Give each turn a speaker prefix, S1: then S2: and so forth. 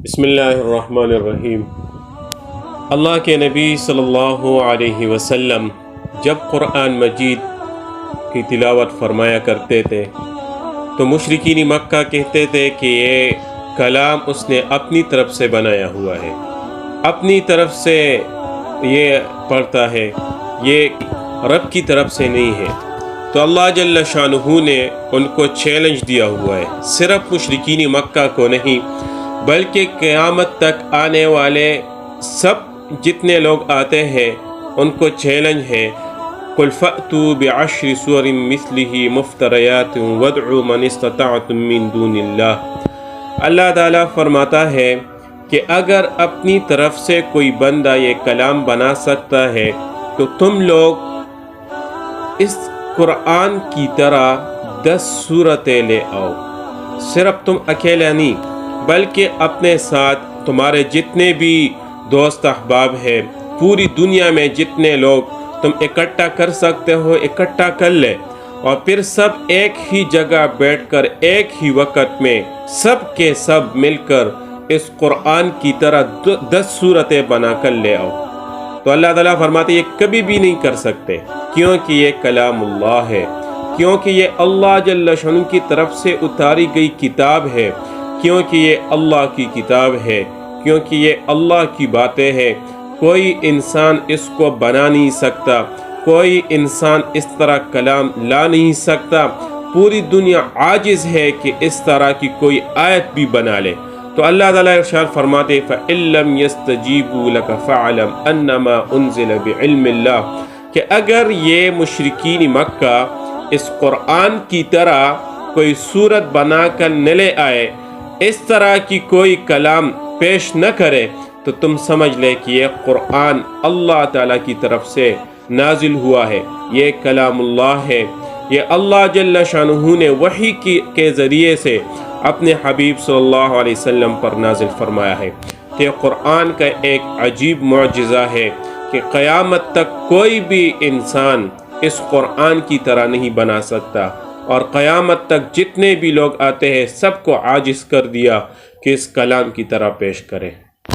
S1: بسم اللہ الرحمن الرحیم۔ اللہ کے نبی صلی اللہ علیہ وسلم جب قرآن مجید کی تلاوت فرمایا کرتے تھے تو مشرکین مکہ کہتے تھے کہ یہ کلام اس نے اپنی طرف سے بنایا ہوا ہے، اپنی طرف سے یہ پڑھتا ہے، یہ رب کی طرف سے نہیں ہے۔ تو اللہ جل شانہ نے ان کو چیلنج دیا ہوا ہے، صرف مشرکین مکہ کو نہیں بلکہ قیامت تک آنے والے سب جتنے لوگ آتے ہیں ان کو چیلنج ہے، قُلْ فَأْتُوا بِعَشْرِ سُوَرٍ مِثْلِهِ مُفْتَرَيَاتٍ وَادْعُوا مَنِ اسْتَطَعْتُم مِّن دُونِ اللَّهِ۔ اللہ تعالیٰ فرماتا ہے کہ اگر اپنی طرف سے کوئی بندہ یہ کلام بنا سکتا ہے تو تم لوگ اس قرآن کی طرح 10 سورتیں لے آؤ، صرف تم اکیلے نہیں بلکہ اپنے ساتھ تمہارے جتنے بھی دوست احباب ہیں، پوری دنیا میں جتنے لوگ تم اکٹھا کر سکتے ہو اکٹھا کر لے، اور پھر سب ایک ہی جگہ بیٹھ کر ایک ہی وقت میں سب کے سب مل کر اس قرآن کی طرح 10 سورتیں بنا کر لے آؤ۔ تو اللہ تعالیٰ فرماتے یہ کبھی بھی نہیں کر سکتے، کیونکہ یہ کلام اللہ ہے، کیونکہ یہ اللہ جل شانہ کی طرف سے اتاری گئی کتاب ہے، کیونکہ یہ اللہ کی کتاب ہے، کیونکہ یہ اللہ کی باتیں ہیں۔ کوئی انسان اس کو بنا نہیں سکتا، کوئی انسان اس طرح کلام لا نہیں سکتا، پوری دنیا عاجز ہے کہ اس طرح کی کوئی آیت بھی بنا لے۔ تو اللہ تعالیٰ ارشاد فرماتے فَإِن لَّمْ يَسْتَجِيبُوا لَكَ فَاعْلَمْ أَنَّمَا أُنزِلَ بِعِلْمِ اللَّهِ، کہ اگر یہ مشرکین مکہ اس قرآن کی طرح کوئی صورت بنا کر نہ لے آئے، اس طرح کی کوئی کلام پیش نہ کرے، تو تم سمجھ لے کہ یہ قرآن اللہ تعالیٰ کی طرف سے نازل ہوا ہے، یہ کلام اللہ ہے، یہ اللہ جل شانہ نے وحی کے ذریعے سے اپنے حبیب صلی اللہ علیہ وسلم پر نازل فرمایا ہے۔ کہ قرآن کا ایک عجیب معجزہ ہے کہ قیامت تک کوئی بھی انسان اس قرآن کی طرح نہیں بنا سکتا، اور قیامت تک جتنے بھی لوگ آتے ہیں سب کو عاجز کر دیا کہ اس کلام کی طرح پیش کریں۔